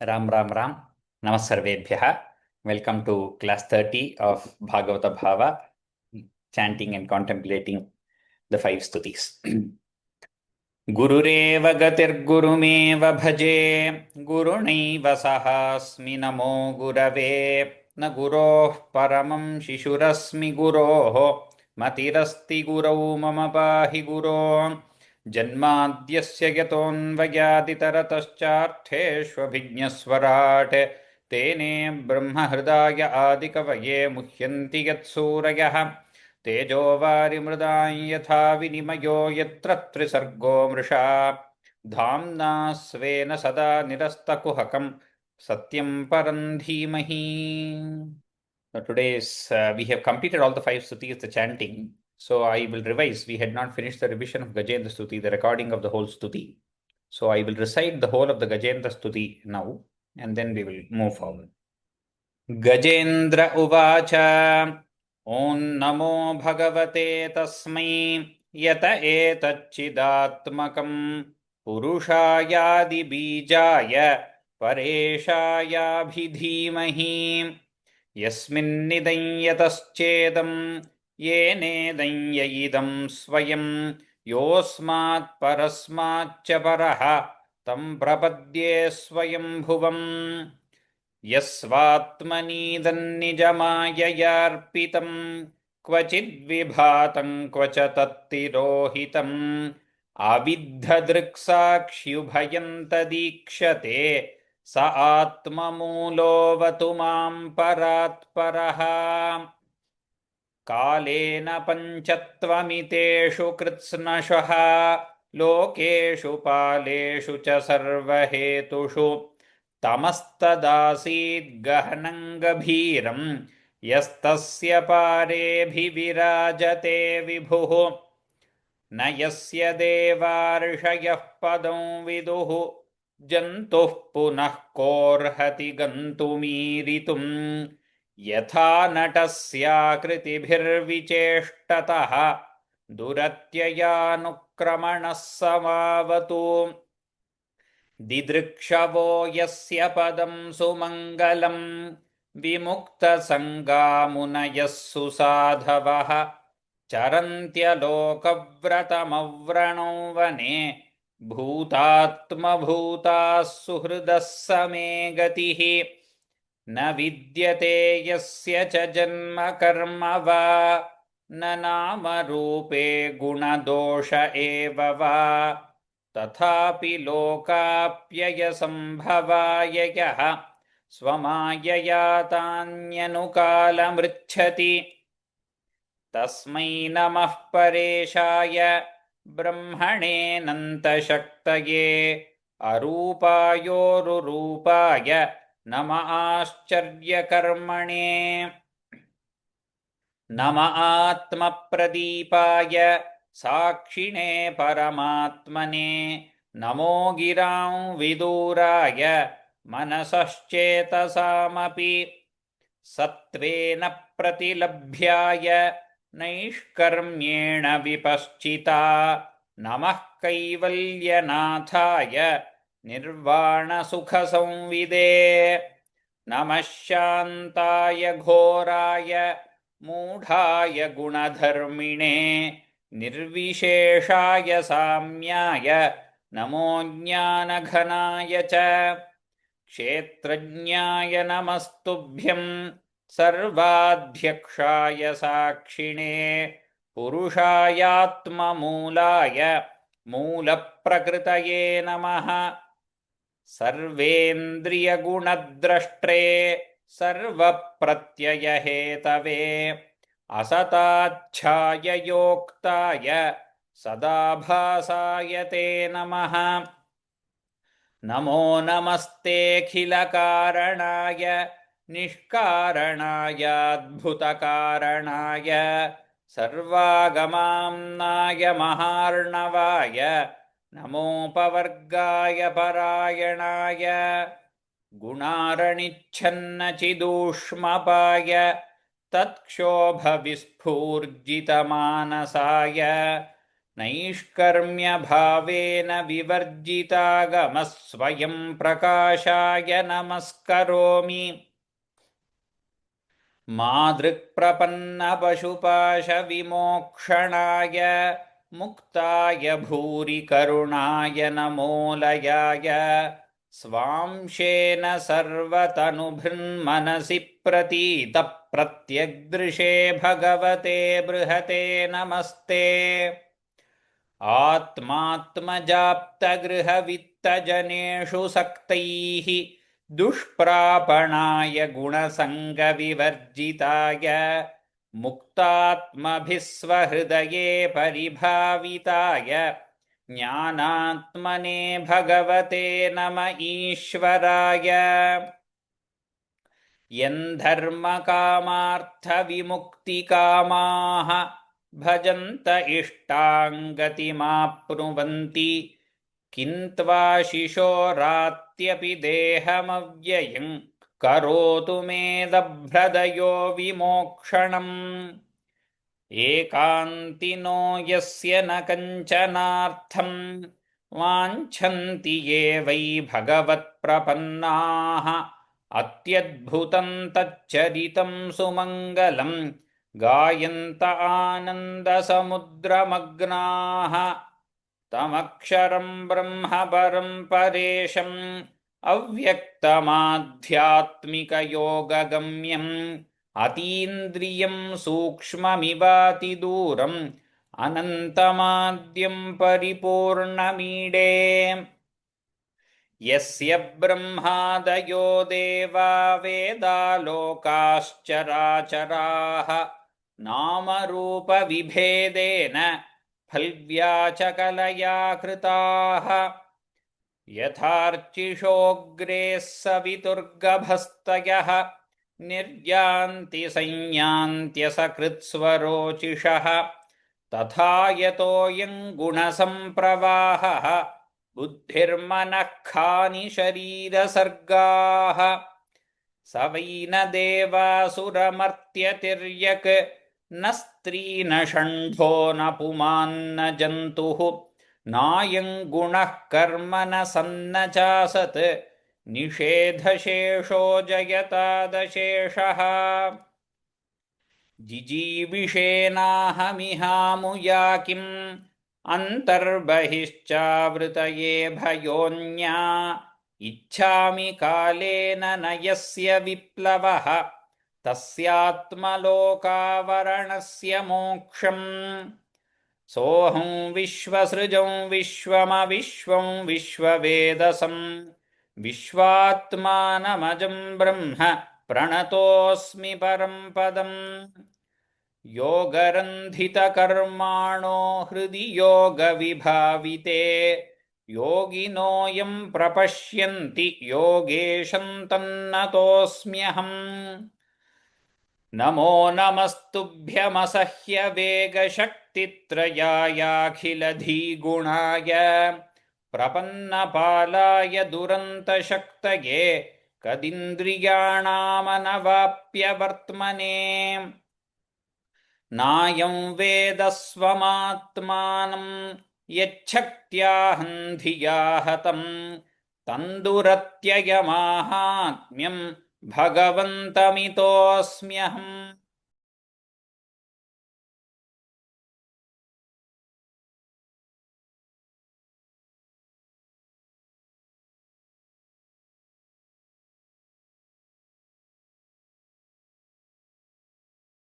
Ram Ram Ram. Namasarvebhyaha. Welcome to class 30 of Bhagavata Bhava, chanting and contemplating the five stutis. गुरुरेव गतिर्गुरुमेव भजे गुरुणैव सहास्मि नमो गुरवे न गुरोः परमं शिशुरस्मि गुरोः मतिरस्ति गुरौ मम पाहि गुरो जन्माद्यस्य यतोऽन्वयादितरतश्चार्थेष्वभिज्ञस्वराट् तेने ब्रह्महृदाय आदिकवये मुह्यन्ति यत्सूरयः तेजोवारिमृदां यथा विनिमयो यत्र त्रिसर्गो मृषा धाम्ना स्वेन सदा निरस्तकुहकं सत्यं परं धीमहि. Today we have completed all the five stutis, the chanting. So I will revise. We had not finished the revision of Gajendra Stuti, the recording of the whole stuti. So I will recite the whole of the Gajendra Stuti now, and then we will move forward. Gajendra Uvacha. ॐ नमो भगवते तस्मै यत एतच्चिदात्मकं पुरुषायादिबीजाय परेशायाभिधीमहि यस्मिन्निदं यतश्चेदं येनेदं य इदं स्वयं योऽस्मात् परस्माच्च परः तं प्रपद्ये स्वयंभुवम् यस्वात्मनीदन्निजमाययार्पितं क्वचिद्विभातं क्वच तत्तिरोहितम् आविद्धदृक्साक्ष्युभयं तदीक्षते स आत्ममूलोऽवतु मां परात्परः कालेन पञ्चत्वमितेषु कृत्स्नशः लोकेषु पालेषु च सर्वहेतुषु तमस्तदासीद्गहनं गभीरं यस्तस्य पारेऽभिविराजते विभुः न यस्य देवार्षयः पदं विदुः जन्तुः पुनः कोऽर्हति गन्तुमीरितुं यथा नटस्याकृतिभिर्विचेष्टतः दुरत्ययानुक्रमणः समावतु दिदृक्षवो यस्य पदं सुमङ्गलं विमुक्तसङ्गामुनयः सुसाधवः चरन्त्यलोकव्रतमव्रणौ वने भूतात्मभूताः सुहृदः समे गतिः न विद्यते यस्य च जन्म कर्म वा न नामरूपे गुणदोष एव वा तथापि लोकाप्ययसम्भवाय यः स्वमायया तान्यनुकालमृच्छति तस्मै नमः परेशाय ब्रह्मणेऽनन्तशक्तये अरूपायोरुरूपाय नम आश्चर्यकर्मणे नम आत्मप्रदीपाय साक्षिणे परमात्मने नमो गिरां विदूराय मनसश्चेतसामपि सत्त्वेन प्रतिलभ्याय नैष्कर्म्येण विपश्चिता नमः कैवल्यनाथाय निर्वाणसुखसंविदे नमः शान्ताय घोराय मूढाय गुणधर्मिणे निर्विशेषाय साम्याय नमो ज्ञानघनाय च क्षेत्रज्ञाय नमस्तुभ्यं सर्वाध्यक्षाय साक्षिणे पुरुषायात्ममूलाय मूलप्रकृतये नमः सर्वेन्द्रियगुणद्रष्ट्रे सर्वप्रत्ययहेतवे असताच्छाययोक्ताय सदाभासाय ते नमः नमो नमस्तेऽखिलकारणाय निष्कारणायाद्भुतकारणाय सर्वागमाम्नाय महार्णवाय नमोपवर्गाय परायणाय गुणारणिच्छन्नचिदूष्मपाय तत्क्षोभविस्फूर्जितमानसाय नैष्कर्म्यभावेन विवर्जितागमः स्वयं प्रकाशाय नमस्करोमि मादृक्प्रपन्नपशुपाशविमोक्षणाय मुक्ताय भूरि करुणाय नमोलयाय स्वांशेन सर्वतनुभिर्मनसि प्रतीतप्रत्यग्दृशे भगवते बृहते नमस्ते आत्मात्मजाप्तगृहवित्तजनेषु सक्तैः दुष्प्रापणाय गुणसङ्गविवर्जिताय मुक्तात्मभिः स्वहृदये परिभाविताय ज्ञानात्मने भगवते नम ईश्वराय यन्धर्मकामार्थविमुक्तिकामाः भजन्त इष्टाङ्गतिमाप्नुवन्ति किन्त्वाशिशोरात्यपि देहमव्ययं करोतु मेदभ्रदयो विमोक्षणम् एकान्तिनो यस्य न कञ्चनार्थं वाञ्छन्ति ये वै भगवत्प्रपन्नाः अत्यद्भुतं तच्चरितं सुमङ्गलं गायन्त आनन्दसमुद्रमग्नाः तमक्षरं ब्रह्म परं परेशम् अव्यक्तमाध्यात्मिकयोगगम्यम् अतीन्द्रियं सूक्ष्ममिवातिदूरम् अनन्तमाद्यं परिपूर्णमीडे यस्य ब्रह्मादयो देवा वेदालोकाश्चराचराः नामरूपविभेदेन फल्व्याचकलया कृताः यथार्चिषोऽग्रे सवितुर्गभस्तयः निर्यान्ति संयान्त्यसकृत्स्वरोचिषः तथा यतोऽयं गुणसम्प्रवाहः बुद्धिर्मनः खानि शरीरसर्गाः स वै न देवासुरमर्त्यतिर्यक् न स्त्री न षण्ढो न पुमान्न जन्तुः नायं गुणः कर्म न सन्न चासत् निषेधशेषो जयतादशेषः जिजीविषेनाहमिहामुया किम् अन्तर्बहिश्चावृतये भयोऽन्या इच्छामि कालेन न यस्य विप्लवः तस्यात्मलोकावरणस्य मोक्षम् सोऽहं विश्वसृजं विश्वमविश्वं विश्ववेदसं विश्वात्मानमजं ब्रह्म प्रणतोऽस्मि परं पदम् योगरन्धितकर्माणो हृदि योगविभाविते योगिनोऽयं प्रपश्यन्ति योगेशं तन्नतोऽस्म्यहम् नमो नमस्तुभ्यमसह्यवेगशक्तित्रयायाखिलधीगुणाय प्रपन्नपालाय दुरन्तशक्तये कदिन्द्रियाणामनवाप्यवर्त्मने नायं वेदस्वमात्मानं यच्छक्त्याहं धिया हतं तन्दुरत्ययमाहात्म्यं भगवन्तमितोऽस्म्यहम्